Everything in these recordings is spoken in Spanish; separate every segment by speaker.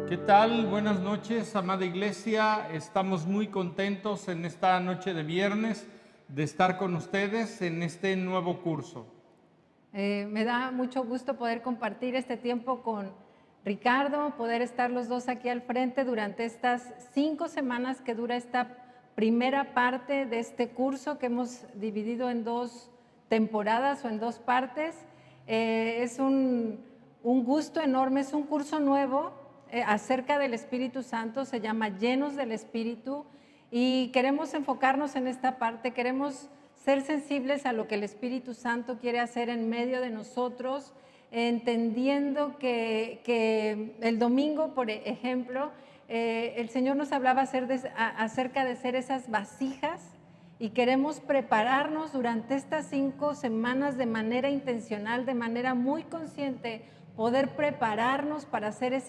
Speaker 1: ¿Qué tal? Buenas noches, amada iglesia. Estamos muy contentos en esta noche de viernes de estar con ustedes en este nuevo curso.
Speaker 2: Me da mucho gusto poder compartir este tiempo con Ricardo, poder estar los dos aquí al frente durante estas 5 semanas que dura esta primera parte de este curso que hemos dividido en 2 temporadas o en 2 partes. Es un gusto enorme, es un curso nuevo acerca del Espíritu Santo, se llama Llenos del Espíritu, y queremos enfocarnos en esta parte, queremos ser sensibles a lo que el Espíritu Santo quiere hacer en medio de nosotros, entendiendo que el domingo, por ejemplo, el Señor nos hablaba acerca de ser esas vasijas, y queremos prepararnos durante estas 5 semanas de manera intencional, de manera muy consciente, poder prepararnos para hacer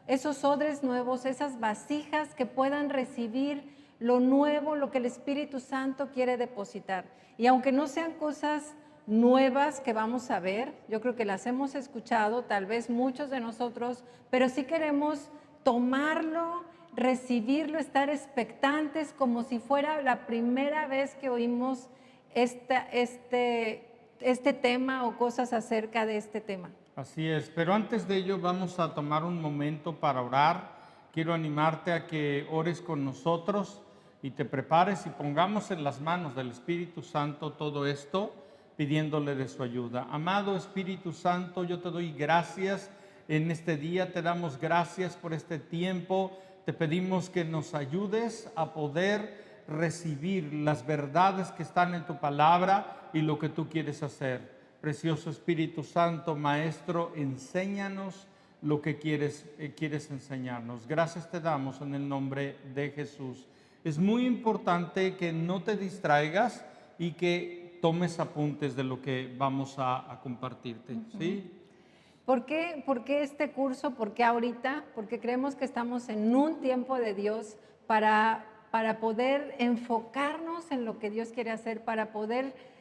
Speaker 2: esos odres nuevos, esas vasijas que puedan recibir lo nuevo, lo que el Espíritu Santo quiere depositar. Y aunque no sean cosas nuevas que vamos a ver, yo creo que las hemos escuchado, tal vez muchos de nosotros, pero sí queremos tomarlo, recibirlo, estar expectantes como si fuera la primera vez que oímos este tema o cosas acerca de este tema.
Speaker 1: Así es, pero antes de ello vamos a tomar un momento para orar. Quiero animarte a que ores con nosotros y te prepares y pongamos en las manos del Espíritu Santo todo esto, pidiéndole de su ayuda. Amado Espíritu Santo, yo te doy gracias en este día, te damos gracias por este tiempo, te pedimos que nos ayudes a poder recibir las verdades que están en tu palabra y lo que tú quieres hacer. Precioso Espíritu Santo, Maestro, enséñanos lo que quieres enseñarnos. Gracias te damos en el nombre de Jesús. Es muy importante que no te distraigas y que tomes apuntes de lo que vamos a compartirte. ¿Sí?
Speaker 2: ¿Por qué este curso? ¿Por qué ahorita? Porque creemos que estamos en un tiempo de Dios para poder enfocarnos en lo que Dios quiere hacer, para poder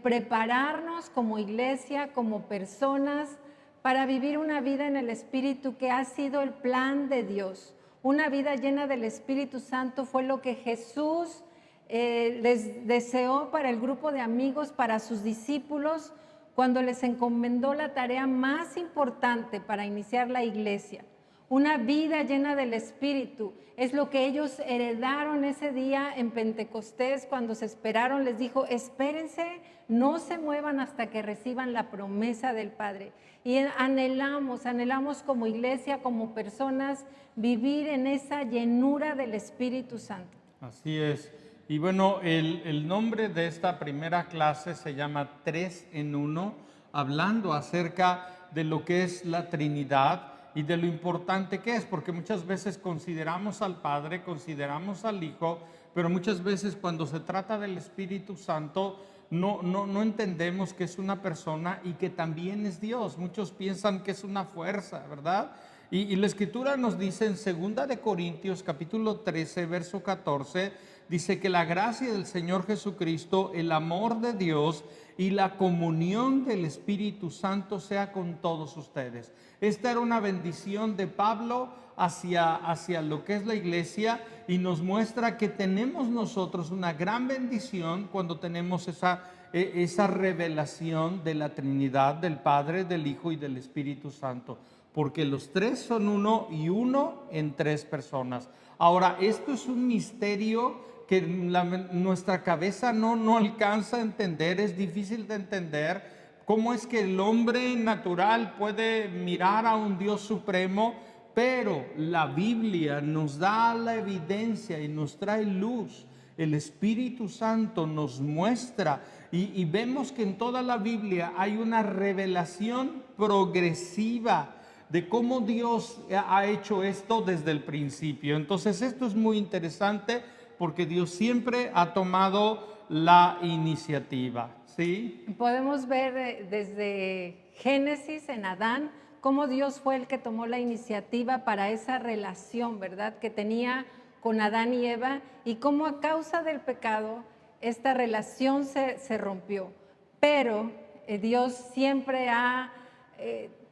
Speaker 2: prepararnos como iglesia, como personas, para vivir una vida en el Espíritu que ha sido el plan de Dios. Una vida llena del Espíritu Santo fue lo que Jesús les deseó para el grupo de amigos, para sus discípulos, cuando les encomendó la tarea más importante para iniciar la iglesia. Una vida llena del Espíritu es lo que ellos heredaron ese día en Pentecostés, cuando se esperaron. Les dijo: espérense, no se muevan hasta que reciban la promesa del Padre. Y anhelamos como iglesia, como personas, vivir en esa llenura del Espíritu Santo.
Speaker 1: Así es. Y bueno, el nombre de esta primera clase se llama 3 en 1, hablando acerca de lo que es la Trinidad y de lo importante que es, porque muchas veces consideramos al Padre, consideramos al Hijo, pero muchas veces cuando se trata del Espíritu Santo no entendemos que es una persona y que también es Dios. Muchos piensan que es una fuerza, ¿verdad? Y la Escritura nos dice en 2 de Corintios capítulo 13, verso 14, dice que la gracia del Señor Jesucristo, el amor de Dios y la comunión del Espíritu Santo sea con todos ustedes. Esta era una bendición de Pablo hacia lo que es la iglesia, y nos muestra que tenemos nosotros una gran bendición cuando tenemos esa revelación de la Trinidad, del Padre, del Hijo y del Espíritu Santo, porque los tres son uno y uno en tres personas. Ahora, esto es un misterio que nuestra cabeza no alcanza a entender, es difícil de entender. ¿Cómo es que el hombre natural puede mirar a un Dios supremo? Pero la Biblia nos da la evidencia y nos trae luz. El Espíritu Santo nos muestra y vemos que en toda la Biblia hay una revelación progresiva de cómo Dios ha hecho esto desde el principio. Entonces esto es muy interesante porque Dios siempre ha tomado la iniciativa, ¿sí?
Speaker 2: Podemos ver desde Génesis, en Adán, cómo Dios fue el que tomó la iniciativa para esa relación, ¿verdad?, que tenía con Adán y Eva, y cómo a causa del pecado esta relación se rompió. Pero Dios siempre ha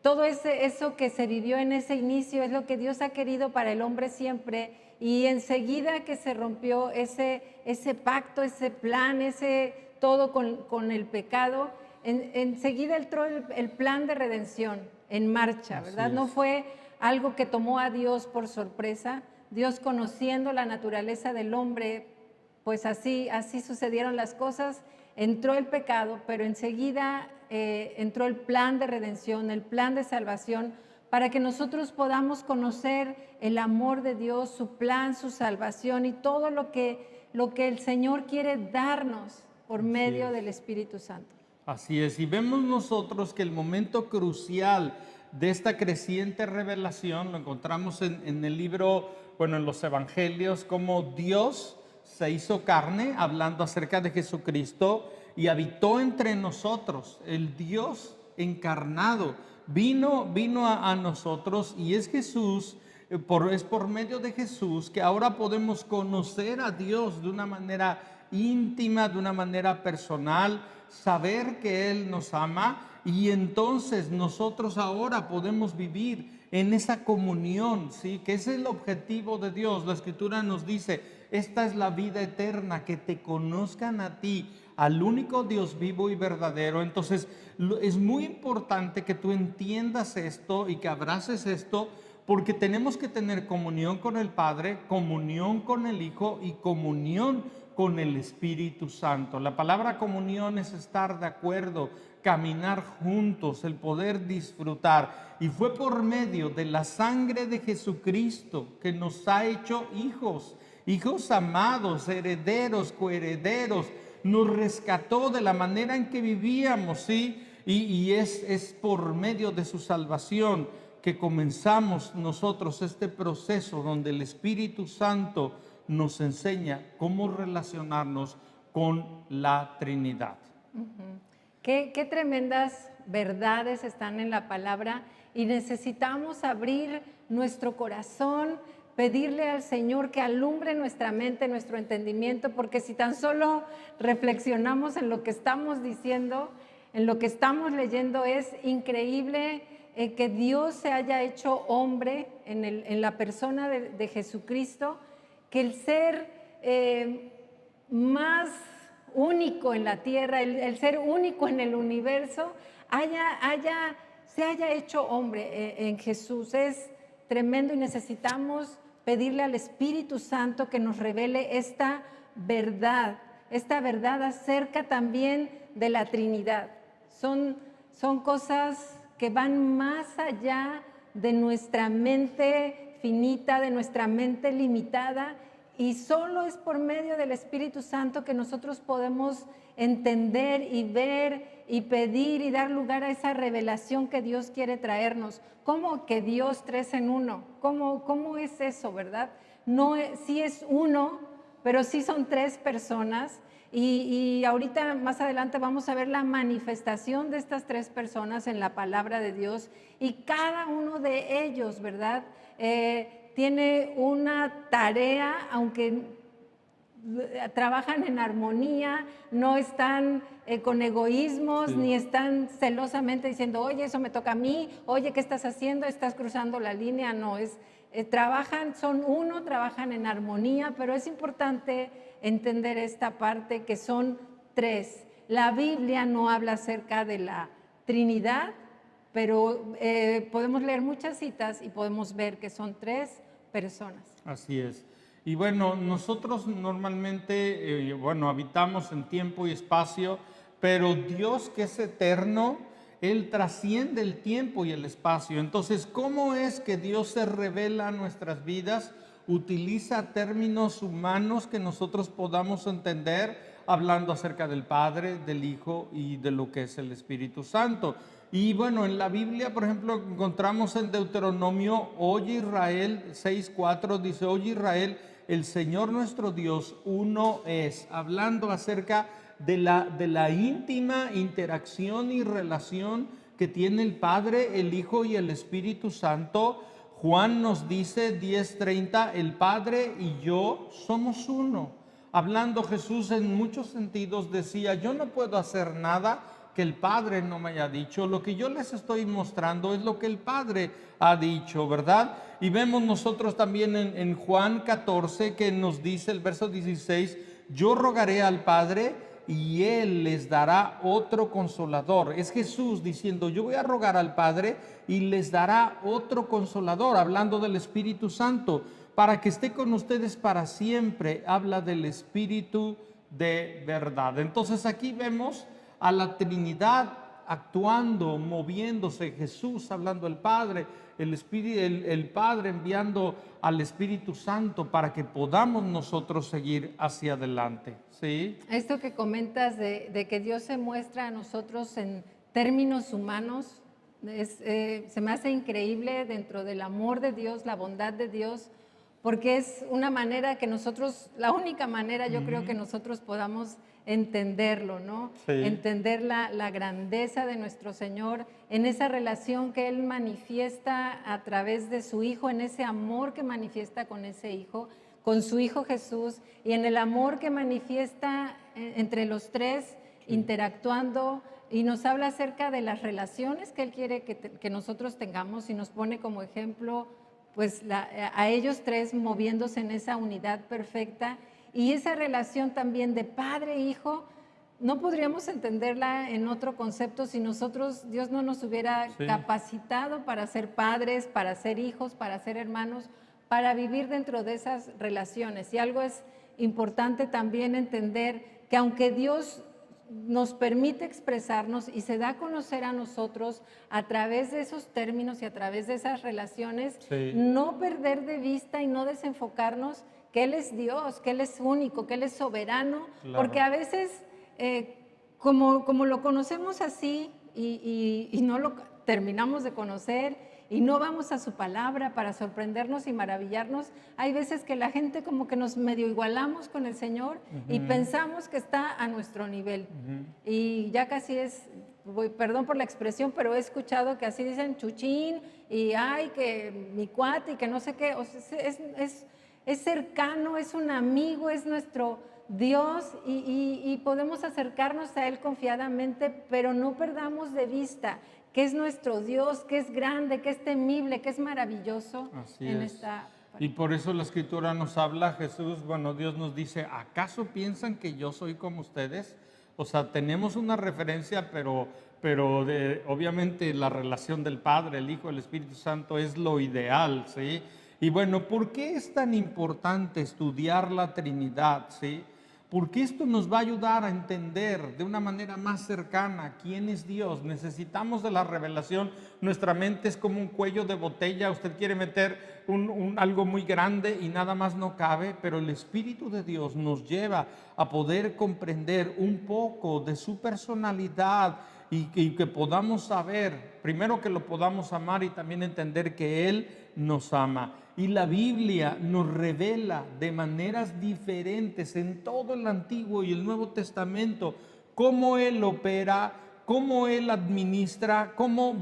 Speaker 2: todo eso que se vivió en ese inicio es lo que Dios ha querido para el hombre siempre, y enseguida que se rompió ese pacto, ese plan, todo con el pecado, enseguida entró el plan de redención en marcha, ¿verdad?
Speaker 1: Así es.
Speaker 2: No fue algo que tomó a Dios por sorpresa. Dios, conociendo la naturaleza del hombre, pues así sucedieron las cosas. Entró el pecado, pero enseguida entró el plan de redención, el plan de salvación, para que nosotros podamos conocer el amor de Dios, su plan, su salvación y todo lo que el Señor quiere darnos por medio del Espíritu Santo.
Speaker 1: Así es, y vemos nosotros que el momento crucial de esta creciente revelación lo encontramos en el libro, bueno, en los evangelios, como Dios se hizo carne, hablando acerca de Jesucristo, y habitó entre nosotros. El Dios encarnado vino a nosotros, y es Jesús, es por medio de Jesús que ahora podemos conocer a Dios de una manera íntima, de una manera personal, saber que Él nos ama, y entonces nosotros ahora podemos vivir en esa comunión, ¿sí? Que es el objetivo de Dios. La Escritura nos dice, esta es la vida eterna, que te conozcan a ti, al único Dios vivo y verdadero. Entonces es muy importante que tú entiendas esto y que abraces esto, porque tenemos que tener comunión con el Padre, comunión con el Hijo y comunión con el Espíritu Santo. La palabra comunión es estar de acuerdo, caminar juntos, el poder disfrutar. Y fue por medio de la sangre de Jesucristo que nos ha hecho hijos, hijos amados, herederos, coherederos. Nos rescató de la manera en que vivíamos, ¿sí? Y es por medio de su salvación que comenzamos nosotros este proceso donde el Espíritu Santo nos enseña cómo relacionarnos con la Trinidad.
Speaker 2: Qué tremendas verdades están en la palabra, y necesitamos abrir nuestro corazón, pedirle al Señor que alumbre nuestra mente, nuestro entendimiento, porque si tan solo reflexionamos en lo que estamos diciendo, en lo que estamos leyendo, es increíble que Dios se haya hecho hombre en la persona de Jesucristo, que el ser más único en la tierra, el ser único en el universo, se haya hecho hombre en Jesús. Es tremendo, y necesitamos pedirle al Espíritu Santo que nos revele esta verdad acerca también de la Trinidad. Son cosas que van más allá de nuestra mente finita, de nuestra mente limitada, y solo es por medio del Espíritu Santo que nosotros podemos entender y ver y pedir y dar lugar a esa revelación que Dios quiere traernos. ¿Cómo que Dios 3 en 1? ¿Cómo es eso, verdad? No, sí es uno, pero sí son 3 personas. Y ahorita más adelante vamos a ver la manifestación de estas 3 personas en la palabra de Dios, y cada uno de ellos, ¿verdad? Tiene una tarea, aunque trabajan en armonía, no están con egoísmos, ni están celosamente diciendo, oye, eso me toca a mí, oye, ¿qué estás haciendo? Estás cruzando la línea. No, trabajan, son uno, trabajan en armonía, pero es importante entender esta parte que son 3. La Biblia no habla acerca de la Trinidad, pero podemos leer muchas citas y podemos ver que son 3 personas.
Speaker 1: Así es. Y bueno, nosotros normalmente, habitamos en tiempo y espacio, pero Dios, que es eterno, Él trasciende el tiempo y el espacio. Entonces, ¿cómo es que Dios se revela a nuestras vidas? Utiliza términos humanos que nosotros podamos entender, hablando acerca del Padre, del Hijo y de lo que es el Espíritu Santo. Y bueno, en la Biblia, por ejemplo, encontramos en Deuteronomio, oye Israel 6:4, dice, oye Israel, el Señor nuestro Dios uno es, hablando acerca de la íntima interacción y relación que tiene el Padre, el Hijo y el Espíritu Santo. Juan nos dice 10:30, el Padre y yo somos uno. Hablando Jesús en muchos sentidos decía, yo no puedo hacer nada que el Padre no me haya dicho. Lo que yo les estoy mostrando es lo que el Padre ha dicho, ¿verdad? Y vemos nosotros también en Juan 14 que nos dice el verso 16, yo rogaré al Padre y Él les dará otro consolador. Es Jesús diciendo, yo voy a rogar al Padre y les dará otro consolador, hablando del Espíritu Santo, para que esté con ustedes para siempre. Habla del Espíritu de verdad. Entonces aquí vemos a la Trinidad actuando, moviéndose, Jesús hablando al Padre, el Padre enviando al Espíritu Santo para que podamos nosotros seguir hacia adelante. ¿Sí?
Speaker 2: Esto que comentas de que Dios se muestra a nosotros en términos humanos, se me hace increíble dentro del amor de Dios, la bondad de Dios, porque es una manera que nosotros, la única manera yo creo que nosotros podamos entenderlo, ¿no?
Speaker 1: Sí.
Speaker 2: Entender la grandeza de nuestro Señor en esa relación que Él manifiesta a través de su Hijo, en ese amor que manifiesta con ese Hijo, con su Hijo Jesús, y en el amor que manifiesta entre los tres, interactuando, y nos habla acerca de las relaciones que Él quiere que nosotros tengamos, y nos pone como ejemplo pues a ellos tres moviéndose en esa unidad perfecta, y esa relación también de padre e hijo. No podríamos entenderla en otro concepto si nosotros, Dios no nos hubiera capacitado para ser padres, para ser hijos, para ser hermanos, para vivir dentro de esas relaciones. Y algo es importante también entender, que aunque Dios nos permite expresarnos y se da a conocer a nosotros a través de esos términos y a través de esas relaciones, no perder de vista y no desenfocarnos que Él es Dios, que Él es único, que Él es soberano, porque a veces como lo conocemos así y no lo terminamos de conocer y no vamos a su palabra para sorprendernos y maravillarnos, hay veces que la gente como que nos medio igualamos con el Señor y pensamos que está a nuestro nivel. Y ya casi perdón por la expresión, pero he escuchado que así dicen chuchín y ay, que mi cuate y que no sé qué. O sea, es cercano, es un amigo, es nuestro Dios y podemos acercarnos a Él confiadamente, pero no perdamos de vista que es nuestro Dios, que es grande, que es temible, que es maravilloso.
Speaker 1: Así es. Y por eso la Escritura nos habla, Jesús, bueno, Dios nos dice, ¿acaso piensan que yo soy como ustedes? O sea, tenemos una referencia, pero obviamente la relación del Padre, el Hijo, el Espíritu Santo es lo ideal, ¿sí? Y bueno, ¿por qué es tan importante estudiar la Trinidad, sí? Porque esto nos va a ayudar a entender de una manera más cercana quién es Dios. Necesitamos de la revelación. Nuestra mente es como un cuello de botella. Usted quiere meter algo muy grande y nada más no cabe, pero el Espíritu de Dios nos lleva a poder comprender un poco de su personalidad y que podamos saber, primero que lo podamos amar y también entender que Él nos ama. Y la Biblia nos revela de maneras diferentes en todo el Antiguo y el Nuevo Testamento cómo Él opera, cómo Él administra, cómo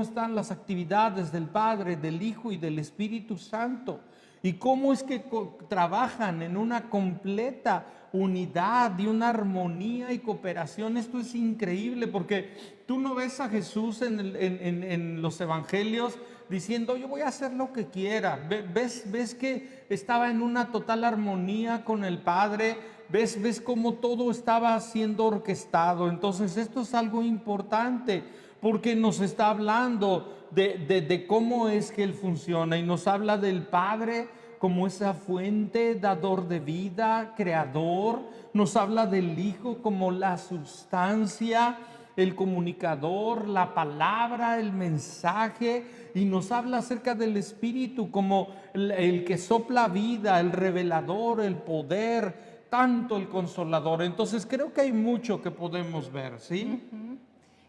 Speaker 1: están las actividades del Padre, del Hijo y del Espíritu Santo. Y cómo es que trabajan en una completa unidad y una armonía y cooperación. Esto es increíble porque tú no ves a Jesús en los evangelios diciendo yo voy a hacer lo que quiera. Ves que estaba en una total armonía con el Padre. Ves cómo todo estaba siendo orquestado. Entonces esto es algo importante porque nos está hablando de cómo es que Él funciona y nos habla del Padre como esa fuente, dador de vida, creador. Nos habla del Hijo como la sustancia, el comunicador, la palabra, el mensaje, y nos habla acerca del Espíritu como el que sopla vida, el revelador, el poder, tanto el consolador. Entonces creo que hay mucho que podemos ver, ¿sí?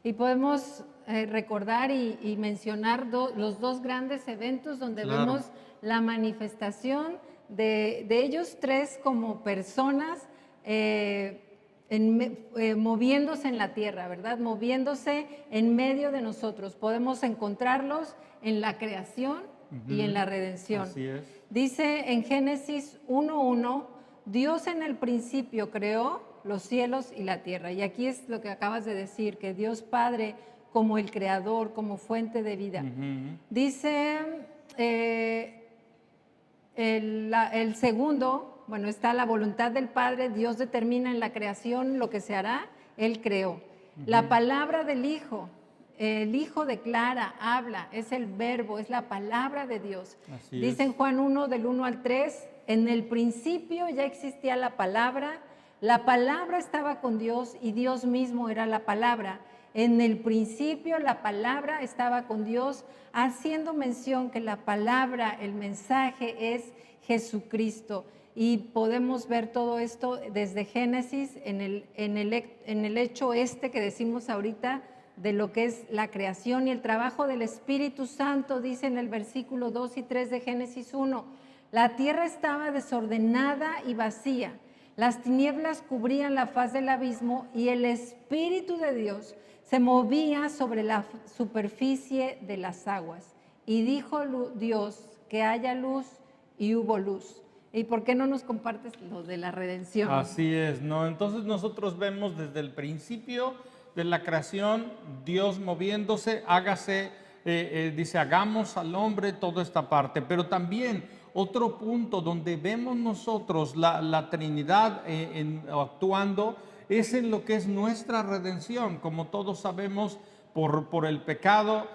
Speaker 2: Y podemos recordar y mencionar los dos grandes eventos donde vemos la manifestación de ellos tres como personas moviéndose en la tierra, ¿verdad? Moviéndose en medio de nosotros. Podemos encontrarlos en la creación y en la redención.
Speaker 1: Así es.
Speaker 2: Dice en Génesis 1:1, Dios en el principio creó los cielos y la tierra. Y aquí es lo que acabas de decir, que Dios Padre como el creador, como fuente de vida. Dice el segundo, bueno, está la voluntad del Padre, Dios determina en la creación lo que se hará, Él creó. La palabra del Hijo, el Hijo declara, habla, es el verbo, es la palabra de Dios. Dice en Juan 1, del 1 al 3, en el principio ya existía la palabra estaba con Dios y Dios mismo era la palabra. En el principio la palabra estaba con Dios, haciendo mención que la palabra, el mensaje es Jesucristo. Y podemos ver todo esto desde Génesis, en el hecho que decimos ahorita, de lo que es la creación y el trabajo del Espíritu Santo, dice en el versículo 2 y 3 de Génesis 1, la tierra estaba desordenada y vacía, las tinieblas cubrían la faz del abismo y el Espíritu de Dios se movía sobre la superficie de las aguas. Y dijo Dios que haya luz y hubo luz. ¿Y por qué no nos compartes lo de la redención?
Speaker 1: Así es, ¿no? Entonces nosotros vemos desde el principio de la creación, Dios moviéndose, dice, hagamos al hombre toda esta parte. Pero también otro punto donde vemos nosotros la Trinidad actuando es en lo que es nuestra redención. Como todos sabemos, por el pecado,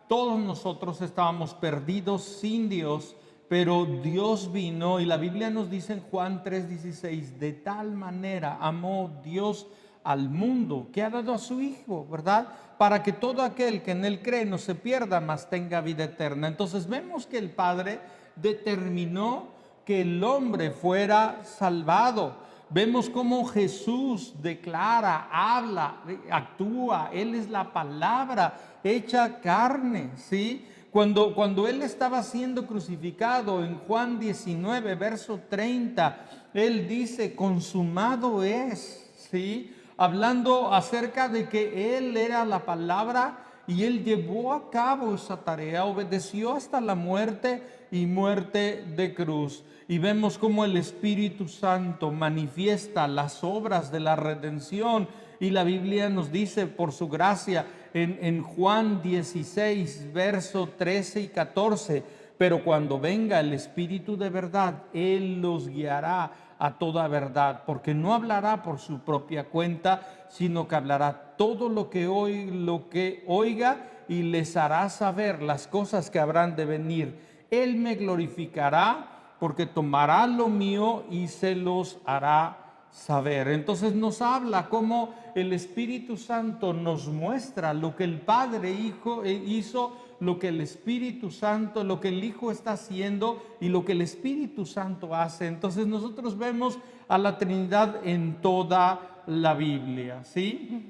Speaker 1: todos nosotros estábamos perdidos sin Dios, pero Dios vino y la Biblia nos dice en Juan 3:16, de tal manera amó Dios al mundo que ha dado a su Hijo, ¿verdad? Para que todo aquel que en Él cree no se pierda, mas tenga vida eterna. Entonces vemos que el Padre determinó que el hombre fuera salvado. Vemos cómo Jesús declara, habla, actúa. Él es la palabra hecha carne, ¿sí? Cuando Él estaba siendo crucificado en Juan 19, verso 30, Él dice, consumado es, ¿sí? Hablando acerca de que Él era la palabra y Él llevó a cabo esa tarea, obedeció hasta la muerte y muerte de cruz. Y vemos cómo el Espíritu Santo manifiesta las obras de la redención. Y la Biblia nos dice, por su gracia, en Juan 16, verso 13 y 14, pero cuando venga el Espíritu de verdad, Él los guiará a toda verdad, porque no hablará por su propia cuenta, sino que hablará todo lo que oiga y les hará saber las cosas que habrán de venir. Él me glorificará, porque tomará lo mío y se los hará saber. Entonces nos habla cómo el Espíritu Santo nos muestra lo que el Padre hizo, lo que el Espíritu Santo, lo que el Hijo está haciendo y lo que el Espíritu Santo hace. Entonces nosotros vemos a la Trinidad en toda la Biblia, ¿sí?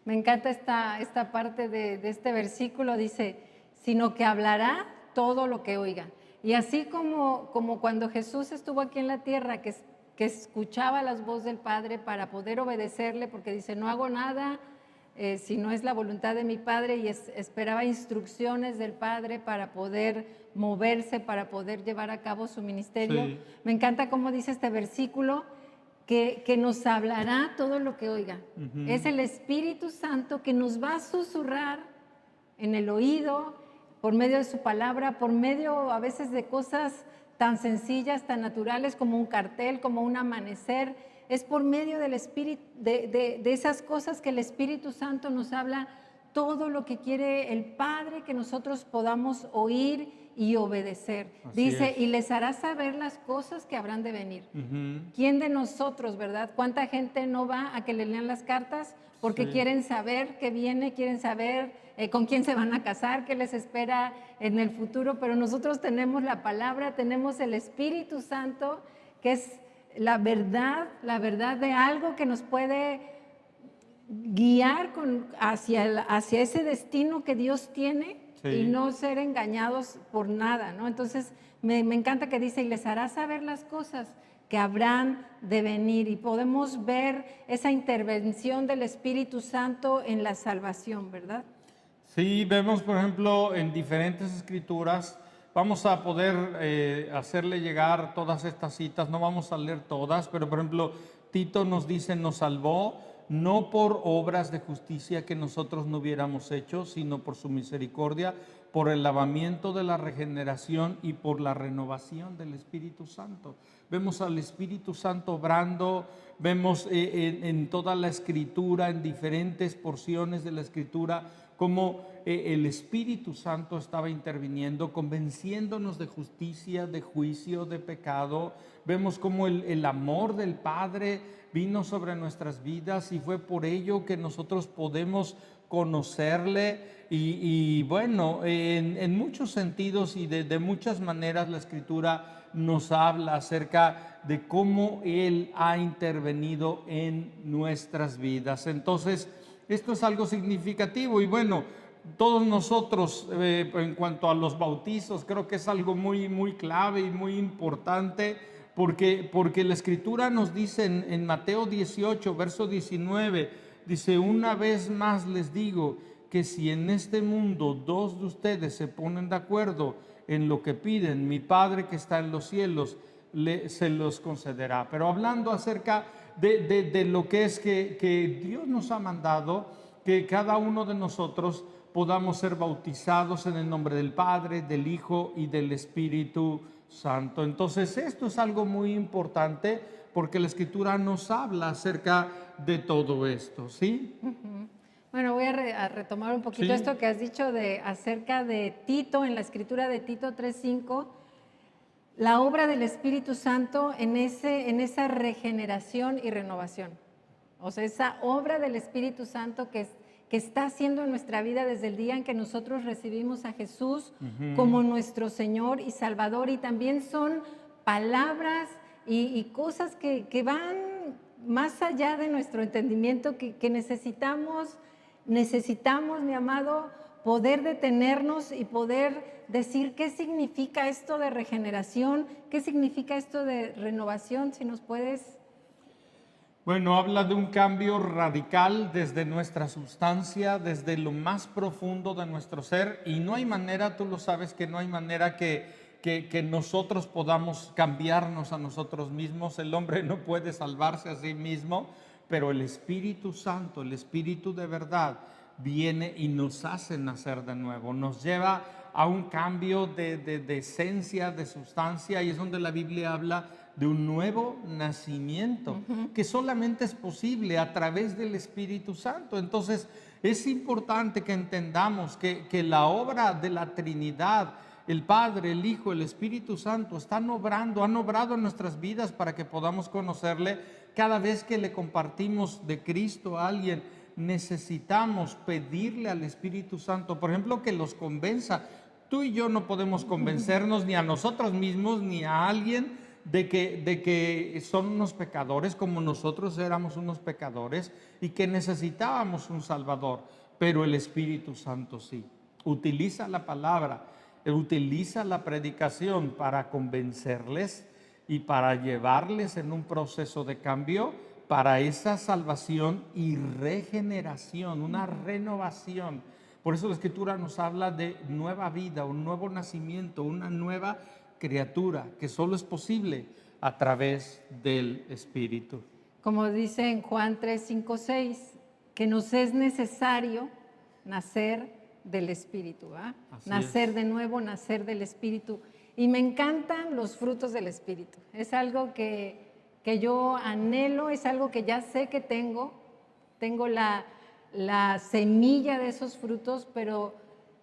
Speaker 2: Me encanta esta parte de este versículo, dice, sino que hablará todo lo que oiga. Y así como cuando Jesús estuvo aquí en la tierra, que escuchaba las voces del Padre para poder obedecerle, porque dice, no hago nada si no es la voluntad de mi Padre, y esperaba instrucciones del Padre para poder moverse, para poder llevar a cabo su ministerio. Sí. Me encanta cómo dice este versículo, que nos hablará todo lo que oiga. Es el Espíritu Santo que nos va a susurrar en el oído, por medio de su palabra, por medio a veces de cosas tan sencillas, tan naturales como un cartel, como un amanecer. Es por medio del Espíritu, de esas cosas que el Espíritu Santo nos habla todo lo que quiere el Padre que nosotros podamos oír y obedecer. Dice, y les hará saber las cosas que habrán de venir. ¿Quién de nosotros, verdad? ¿Cuánta gente no va a que le lean las cartas? Porque quieren saber qué viene, quieren saber con quién se van a casar, qué les espera en el futuro. Pero nosotros tenemos la palabra, tenemos el Espíritu Santo, que es la verdad de algo que nos puede guiar hacia ese destino que Dios tiene. Sí. Y no ser engañados por nada, ¿no? Entonces, me encanta que dice, y les hará saber las cosas que habrán de venir. Y podemos ver esa intervención del Espíritu Santo en la salvación, ¿verdad?
Speaker 1: Sí, vemos, por ejemplo, en diferentes escrituras, vamos a poder hacerle llegar todas estas citas, no vamos a leer todas, pero por ejemplo, Tito nos dice, nos salvó no por obras de justicia que nosotros no hubiéramos hecho, sino por su misericordia, por el lavamiento de la regeneración y por la renovación del Espíritu Santo. Vemos al Espíritu Santo obrando, vemos en toda la Escritura, en diferentes porciones de la Escritura, cómo el Espíritu Santo estaba interviniendo, convenciéndonos de justicia, de juicio, de pecado. Vemos cómo el amor del Padre vino sobre nuestras vidas y fue por ello que nosotros podemos conocerle. Y bueno, en muchos sentidos y de muchas maneras la Escritura nos habla acerca de cómo Él ha intervenido en nuestras vidas. Entonces, esto es algo significativo y bueno, todos nosotros en cuanto a los bautizos, creo que es algo muy clave y muy importante porque la Escritura nos dice en Mateo 18, verso 19, dice, una vez más les digo que si en este mundo dos de ustedes se ponen de acuerdo en lo que piden, mi Padre que está en los cielos se los concederá. Pero hablando acerca de lo que es que Dios nos ha mandado, que cada uno de nosotros podamos ser bautizados en el nombre del Padre, del Hijo y del Espíritu Santo. Entonces esto es algo muy importante porque la Escritura nos habla acerca de todo esto, ¿sí?
Speaker 2: Bueno, voy a retomar un poquito
Speaker 1: Sí.
Speaker 2: esto que has dicho acerca de Tito, en la Escritura de Tito 3:5, la obra del Espíritu Santo en esa regeneración y renovación. O sea, esa obra del Espíritu Santo que está haciendo en nuestra vida desde el día en que nosotros recibimos a Jesús como nuestro Señor y Salvador. Y también son palabras y cosas que van más allá de nuestro entendimiento, que necesitamos, mi amado, poder detenernos y poder decir qué significa esto de regeneración, qué significa esto de renovación, si nos puedes.
Speaker 1: Bueno, habla de un cambio radical desde nuestra sustancia, desde lo más profundo de nuestro ser, y no hay manera, tú lo sabes, que no hay manera que nosotros podamos cambiarnos a nosotros mismos. El hombre no puede salvarse a sí mismo, pero el Espíritu Santo, el Espíritu de verdad, viene y nos hace nacer de nuevo, nos lleva a un cambio de esencia, de sustancia, y es donde la Biblia habla de un nuevo nacimiento, que solamente es posible a través del Espíritu Santo. Entonces, es importante que entendamos que la obra de la Trinidad, el Padre, el Hijo, el Espíritu Santo, han obrado en nuestras vidas para que podamos conocerle. Cada vez que le compartimos de Cristo a alguien, necesitamos pedirle al Espíritu Santo, por ejemplo, que los convenza. Tú y yo no podemos convencernos ni a nosotros mismos ni a alguien de que son unos pecadores como nosotros éramos unos pecadores y que necesitábamos un Salvador, pero el Espíritu Santo sí. Utiliza la palabra, utiliza la predicación para convencerles y para llevarles en un proceso de cambio para esa salvación y regeneración, una renovación. Por eso la Escritura nos habla de nueva vida, un nuevo nacimiento, una nueva criatura, que solo es posible a través del Espíritu.
Speaker 2: Como dice en Juan 3, 5, 6, que nos es necesario nacer del Espíritu, ¿va? Nacer de nuevo, nacer del Espíritu. Y me encantan los frutos del Espíritu. Es algo que yo anhelo, es algo que ya sé que tengo la semilla de esos frutos, pero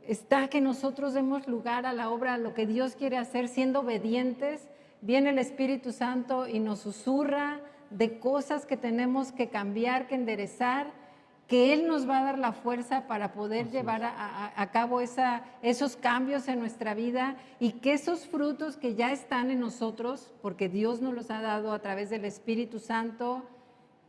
Speaker 2: está que nosotros demos lugar a la obra, a lo que Dios quiere hacer, siendo obedientes. Viene el Espíritu Santo y nos susurra de cosas que tenemos que cambiar, que enderezar, que Él nos va a dar la fuerza para poder llevar a cabo esos cambios en nuestra vida, y que esos frutos que ya están en nosotros, porque Dios nos los ha dado a través del Espíritu Santo,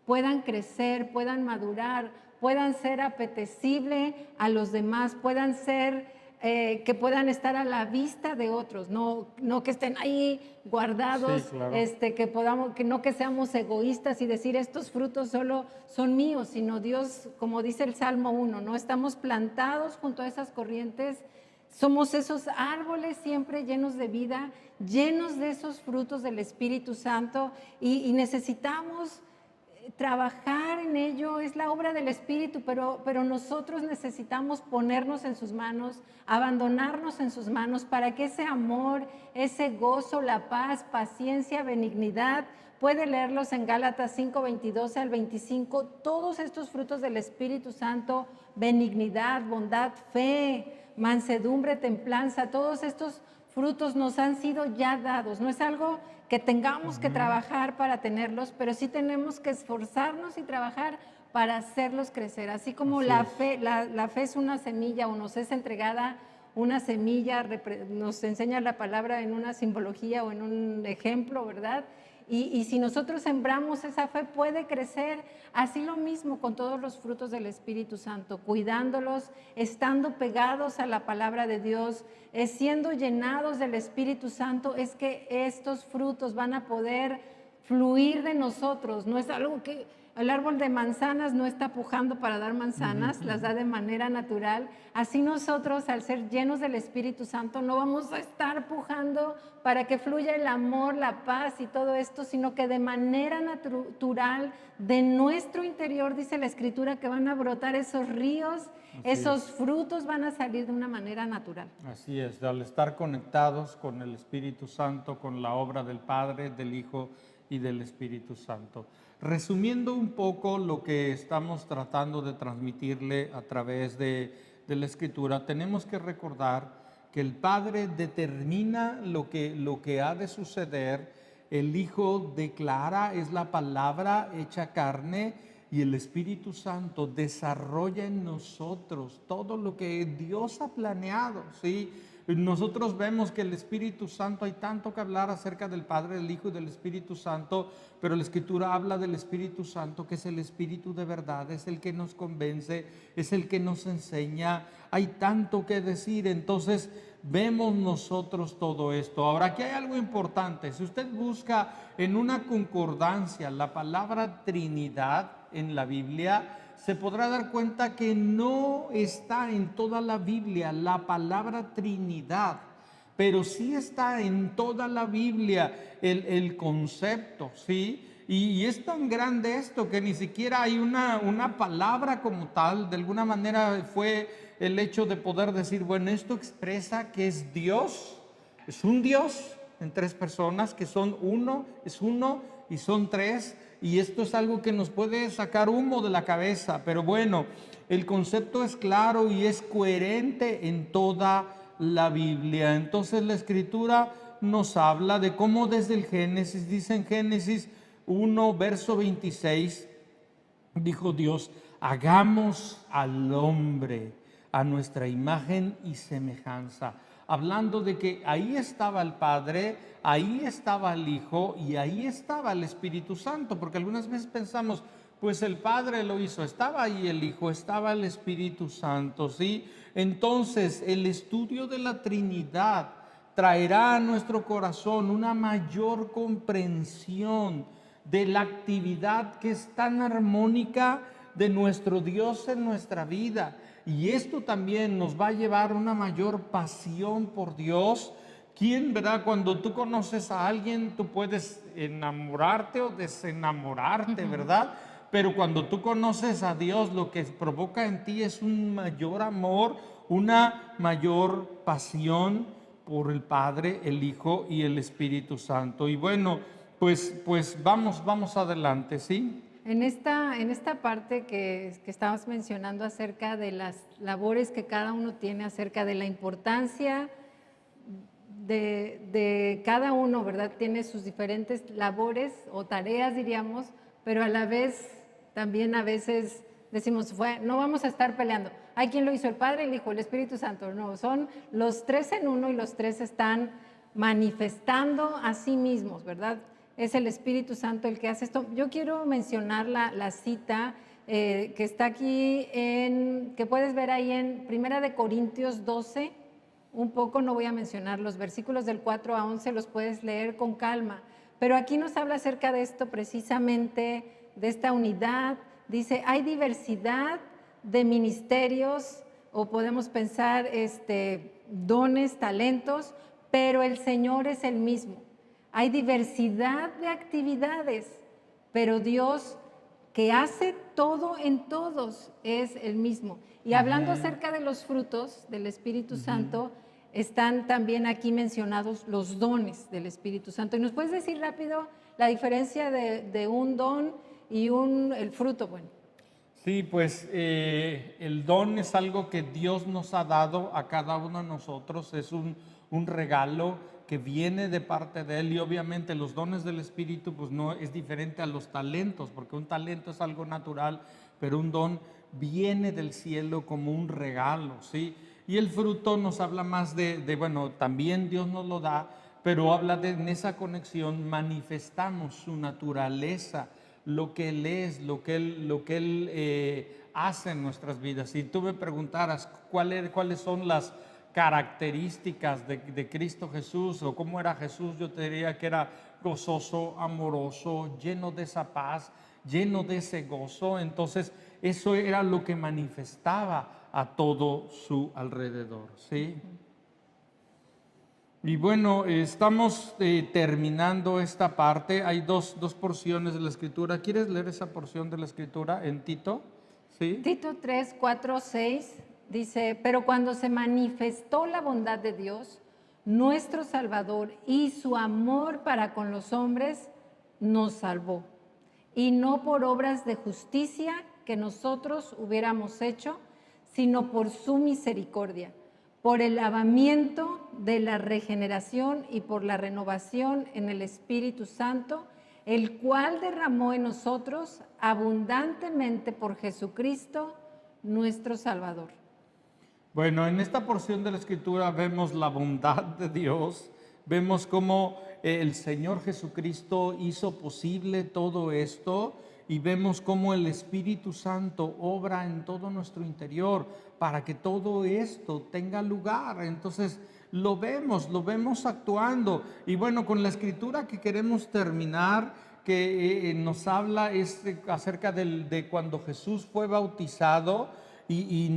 Speaker 2: puedan crecer, puedan madurar, puedan ser apetecibles a los demás, puedan ser, que puedan estar a la vista de otros, no que estén ahí guardados,
Speaker 1: Sí, claro.
Speaker 2: que no que seamos egoístas y decir estos frutos solo son míos, sino Dios, como dice el Salmo 1, ¿no? Estamos plantados junto a esas corrientes, somos esos árboles siempre llenos de vida, llenos de esos frutos del Espíritu Santo, y necesitamos trabajar en ello es la obra del Espíritu, pero nosotros necesitamos ponernos en sus manos, abandonarnos en sus manos para que ese amor, ese gozo, la paz, paciencia, benignidad, puede leerlos en Gálatas 5, 22 al 25, todos estos frutos del Espíritu Santo, benignidad, bondad, fe, mansedumbre, templanza, todos estos frutos nos han sido ya dados, no es algo que tengamos que trabajar para tenerlos, pero sí tenemos que esforzarnos y trabajar para hacerlos crecer. Así como la fe es una semilla o nos es entregada una semilla, nos enseña la palabra en una simbología o en un ejemplo, ¿verdad? Y si nosotros sembramos esa fe, puede crecer. Así lo mismo con todos los frutos del Espíritu Santo, cuidándolos, estando pegados a la palabra de Dios, siendo llenados del Espíritu Santo, es que estos frutos van a poder fluir de nosotros. No es algo que el árbol de manzanas no está pujando para dar manzanas, las da de manera natural. Así nosotros, al ser llenos del Espíritu Santo, no vamos a estar pujando para que fluya el amor, la paz y todo esto, sino que de manera natural, de nuestro interior, dice la Escritura, que van a brotar esos ríos, esos frutos van a salir de una manera natural.
Speaker 1: Así es, al estar conectados con el Espíritu Santo, con la obra del Padre, del Hijo y del Espíritu Santo. Resumiendo un poco lo que estamos tratando de transmitirle a través de la Escritura, tenemos que recordar que el Padre determina lo que ha de suceder, el Hijo declara, es la palabra hecha carne, y el Espíritu Santo desarrolla en nosotros todo lo que Dios ha planeado, ¿sí? Nosotros vemos que el Espíritu Santo, hay tanto que hablar acerca del Padre, del Hijo y del Espíritu Santo, pero la Escritura habla del Espíritu Santo, que es el Espíritu de verdad, es el que nos convence, es el que nos enseña. Hay tanto que decir, entonces vemos nosotros todo esto. Ahora, aquí hay algo importante. Si usted busca en una concordancia la palabra Trinidad en la Biblia, se podrá dar cuenta que no está en toda la Biblia la palabra Trinidad, pero sí está en toda la Biblia el concepto, ¿sí? Y es tan grande esto que ni siquiera hay una palabra como tal. De alguna manera fue el hecho de poder decir, bueno, esto expresa que es Dios, es un Dios en tres personas, que son uno, es uno y son tres. Y esto es algo que nos puede sacar humo de la cabeza, pero bueno, el concepto es claro y es coherente en toda la Biblia. Entonces la Escritura nos habla de cómo desde el Génesis, dice en Génesis 1, verso 26, dijo Dios, hagamos al hombre a nuestra imagen y semejanza. Hablando de que ahí estaba el Padre, ahí estaba el Hijo y ahí estaba el Espíritu Santo, porque algunas veces pensamos, pues el Padre lo hizo, estaba ahí el Hijo, estaba el Espíritu Santo, ¿sí? Entonces, el estudio de la Trinidad traerá a nuestro corazón una mayor comprensión de la actividad que es tan armónica de nuestro Dios en nuestra vida. Y esto también nos va a llevar a una mayor pasión por Dios. ¿Quién, verdad? Cuando tú conoces a alguien, tú puedes enamorarte o desenamorarte, ¿verdad? Pero cuando tú conoces a Dios, lo que provoca en ti es un mayor amor, una mayor pasión por el Padre, el Hijo y el Espíritu Santo. Y bueno, pues vamos adelante, ¿sí?
Speaker 2: En esta parte que estabas mencionando acerca de las labores que cada uno tiene, acerca de la importancia de cada uno, ¿verdad? Tiene sus diferentes labores o tareas, diríamos, pero a la vez también a veces decimos, no vamos a estar peleando. ¿Hay quien lo hizo? El Padre, el Hijo, el Espíritu Santo. No, son los tres en uno y los tres están manifestando a sí mismos, ¿verdad? Es el Espíritu Santo el que hace esto. Yo quiero mencionar la cita que está aquí, que puedes ver ahí en 1 Corintios 12, un poco, no voy a mencionar los versículos del 4 a 11, los puedes leer con calma, pero aquí nos habla acerca de esto precisamente, de esta unidad. Dice, hay diversidad de ministerios, o podemos pensar dones, talentos, pero el Señor es el mismo. Hay diversidad de actividades, pero Dios que hace todo en todos, es el mismo. Y hablando acerca de los frutos del Espíritu Santo, están también aquí mencionados los dones del Espíritu Santo. ¿Y nos puedes decir rápido la diferencia de un don y el fruto? Bueno.
Speaker 1: Sí, pues el don es algo que Dios nos ha dado a cada uno de nosotros, es un regalo que viene de parte de Él, y obviamente los dones del Espíritu pues no es diferente a los talentos, porque un talento es algo natural, pero un don viene del cielo como un regalo, ¿sí? Y el fruto nos habla más bueno, también Dios nos lo da, pero habla de en esa conexión manifestamos su naturaleza, lo que Él es, lo que Él hace en nuestras vidas. Si tú me preguntaras cuáles son las características de Cristo Jesús o cómo era Jesús, yo te diría que era gozoso, amoroso, lleno de esa paz, lleno de ese gozo. Entonces eso era lo que manifestaba a todo su alrededor, ¿sí? Y bueno, estamos terminando esta parte. Hay dos porciones de la Escritura. ¿Quieres leer esa porción de la Escritura en Tito? ¿Sí?
Speaker 2: Tito 3, 4, 6 dice, pero cuando se manifestó la bondad de Dios, nuestro Salvador, y su amor para con los hombres, nos salvó. Y no por obras de justicia que nosotros hubiéramos hecho, sino por su misericordia, por el lavamiento de la regeneración y por la renovación en el Espíritu Santo, el cual derramó en nosotros abundantemente por Jesucristo, nuestro Salvador.
Speaker 1: Bueno, en esta porción de la Escritura vemos la bondad de Dios, vemos cómo el Señor Jesucristo hizo posible todo esto, y vemos cómo el Espíritu Santo obra en todo nuestro interior para que todo esto tenga lugar. Entonces lo vemos actuando. Y bueno, con la Escritura que queremos terminar, que nos habla acerca de cuando Jesús fue bautizado, y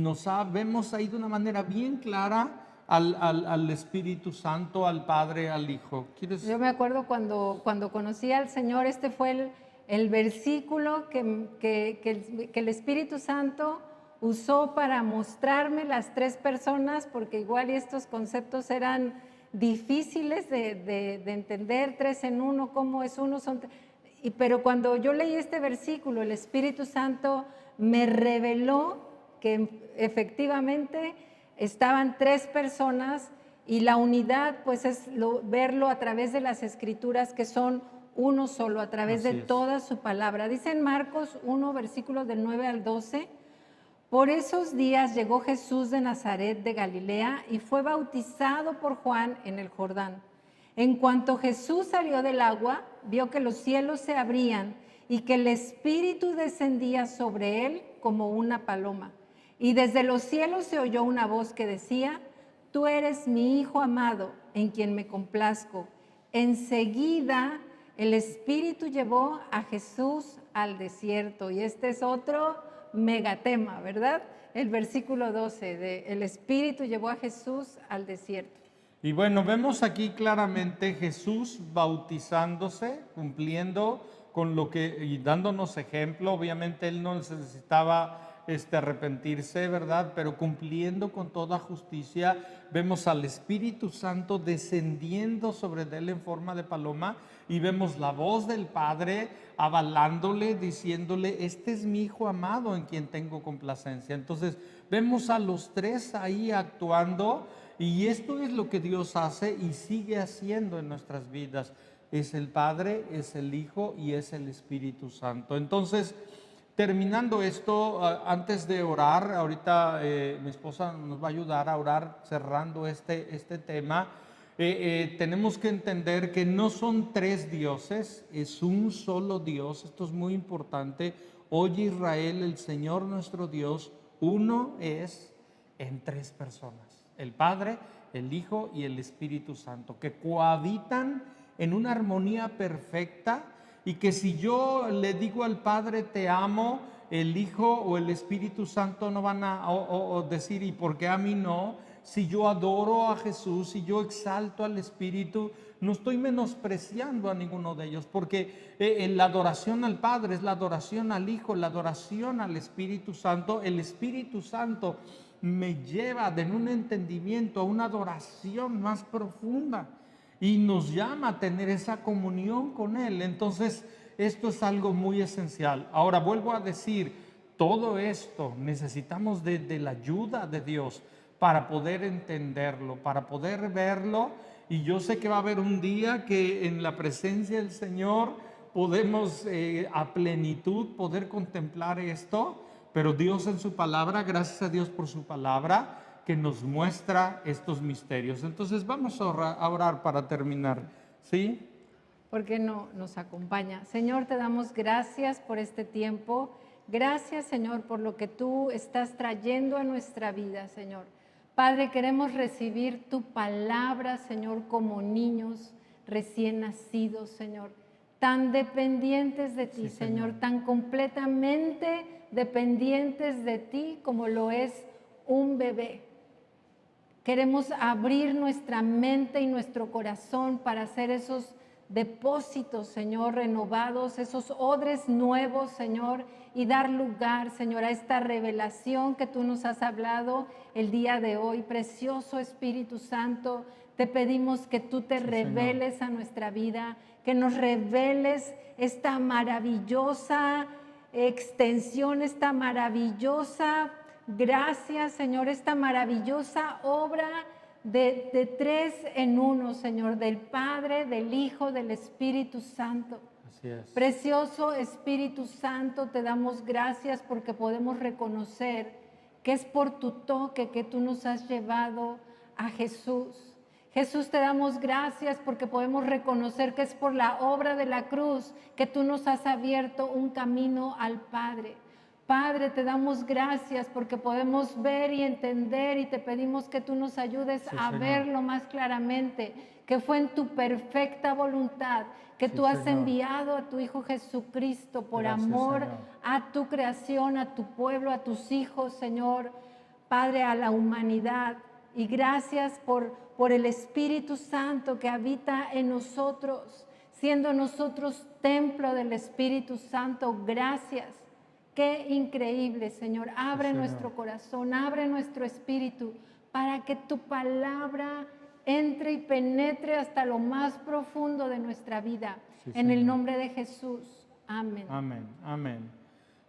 Speaker 1: vemos ahí de una manera bien clara al Espíritu Santo, al Padre, al Hijo.
Speaker 2: Yo me acuerdo cuando conocí al Señor, este fue el versículo que el Espíritu Santo usó para mostrarme las tres personas, porque igual estos conceptos eran difíciles de entender, tres en uno, cómo es uno, pero cuando yo leí este versículo, el Espíritu Santo me reveló que efectivamente estaban tres personas, y la unidad pues es verlo a través de las Escrituras, que son uno solo, a través de toda su palabra. Dice en Marcos 1, versículos del 9 al 12, por esos días llegó Jesús de Nazaret de Galilea y fue bautizado por Juan en el Jordán. En cuanto Jesús salió del agua, vio que los cielos se abrían y que el Espíritu descendía sobre él como una paloma. Y desde los cielos se oyó una voz que decía, tú eres mi Hijo amado, en quien me complazco. Enseguida el Espíritu llevó a Jesús al desierto. Y este es otro megatema, ¿verdad? El versículo 12, el Espíritu llevó a Jesús al desierto.
Speaker 1: Y bueno, vemos aquí claramente Jesús bautizándose, cumpliendo con y dándonos ejemplo. Obviamente Él no necesitaba arrepentirse, ¿verdad? Pero cumpliendo con toda justicia. Vemos al Espíritu Santo descendiendo sobre él en forma de paloma, y vemos la voz del Padre avalándole, diciéndole, este es mi Hijo amado en quien tengo complacencia. Entonces vemos a los tres ahí actuando, y esto es lo que Dios hace y sigue haciendo en nuestras vidas. Es el Padre, es el Hijo y es el Espíritu Santo. Entonces, terminando esto, antes de orar, ahorita mi esposa nos va a ayudar a orar cerrando este tema. Tenemos que entender que no son tres dioses, es un solo Dios. Esto es muy importante. Oye Israel, el Señor nuestro Dios, uno es en tres personas: el Padre, el Hijo y el Espíritu Santo, que cohabitan en una armonía perfecta. Y que si yo le digo al Padre te amo, el Hijo o el Espíritu Santo no van a decir ¿y por qué a mí no? si yo adoro a Jesús, si yo exalto al Espíritu, no estoy menospreciando a ninguno de ellos, porque la adoración al Padre es la adoración al Hijo, la adoración al Espíritu Santo. El Espíritu Santo me lleva de un entendimiento a una adoración más profunda y nos llama a tener esa comunión con Él. Entonces, esto es algo muy esencial. Ahora, vuelvo a decir, todo esto necesitamos de la ayuda de Dios para poder entenderlo, para poder verlo. Y yo sé que va a haber un día que en la presencia del Señor podemos a plenitud poder contemplar esto, pero Dios en su palabra, gracias a Dios por su palabra, que nos muestra estos misterios. Entonces vamos a orar para terminar, ¿sí?
Speaker 2: Porque no nos acompaña. Señor, te damos gracias por este tiempo. Gracias, Señor, por lo que tú estás trayendo a nuestra vida, Señor. Padre, queremos recibir tu palabra, Señor, como niños recién nacidos, Señor, tan dependientes de ti,
Speaker 1: Sí,
Speaker 2: Señor, tan completamente dependientes de ti como lo es un bebé. Queremos abrir nuestra mente y nuestro corazón para hacer esos depósitos, Señor, renovados, esos odres nuevos, Señor, y dar lugar, Señor, a esta revelación que tú nos has hablado el día de hoy. Precioso Espíritu Santo, te pedimos que tú te reveles, Señor, a nuestra vida, que nos reveles esta maravillosa extensión, esta maravillosa gracia, Señor, esta maravillosa obra de tres en uno, Señor, del Padre, del Hijo, del Espíritu Santo.
Speaker 1: Así es.
Speaker 2: Precioso Espíritu Santo, te damos gracias porque podemos reconocer que es por tu toque que tú nos has llevado a Jesús. Jesús, te damos gracias porque podemos reconocer que es por la obra de la cruz que tú nos has abierto un camino al Padre. Padre, te damos gracias porque podemos ver y entender y te pedimos que tú nos ayudes a verlo más claramente, que fue en tu perfecta voluntad que tú has enviado a tu Hijo Jesucristo por amor a tu creación, a tu pueblo, a tus hijos, Señor, Padre, a la humanidad. Y gracias por el Espíritu Santo que habita en nosotros, siendo nosotros templo del Espíritu Santo. Gracias. Qué increíble, Señor. Abre nuestro corazón, abre nuestro espíritu para que tu palabra entre y penetre hasta lo más profundo de nuestra vida. En el nombre de Jesús. Amén.
Speaker 1: Amén, amén.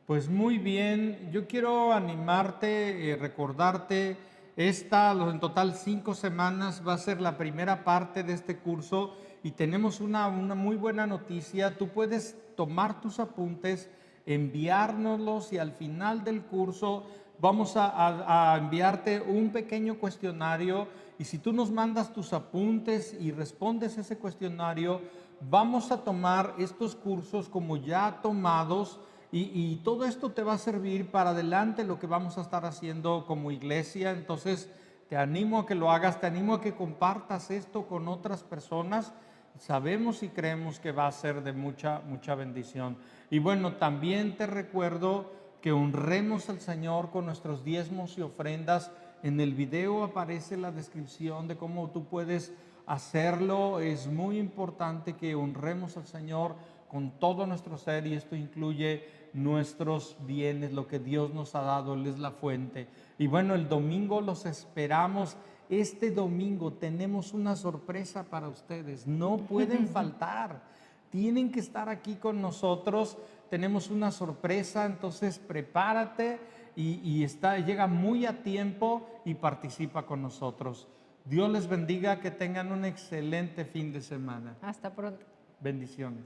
Speaker 1: Pues muy bien, yo quiero animarte, recordarte, en total 5 semanas va a ser la primera parte de este curso y tenemos una muy buena noticia. Tú puedes tomar tus apuntes, enviárnoslos y al final del curso vamos a enviarte un pequeño cuestionario y si tú nos mandas tus apuntes y respondes ese cuestionario, vamos a tomar estos cursos como ya tomados y todo esto te va a servir para adelante lo que vamos a estar haciendo como iglesia. Entonces te animo a que lo hagas, te animo a que compartas esto con otras personas. Sabemos y creemos que va a ser de mucha bendición. Y bueno, también te recuerdo que honremos al Señor con nuestros diezmos y ofrendas. En el video aparece la descripción de cómo tú puedes hacerlo. Es muy importante que honremos al Señor con todo nuestro ser y esto incluye nuestros bienes, lo que Dios nos ha dado, Él es la fuente. Y bueno, el domingo los esperamos. Este domingo tenemos una sorpresa para ustedes, no pueden faltar, tienen que estar aquí con nosotros, tenemos una sorpresa, entonces prepárate y llega muy a tiempo y participa con nosotros. Dios les bendiga, que tengan un excelente fin de semana.
Speaker 2: Hasta pronto.
Speaker 1: Bendiciones.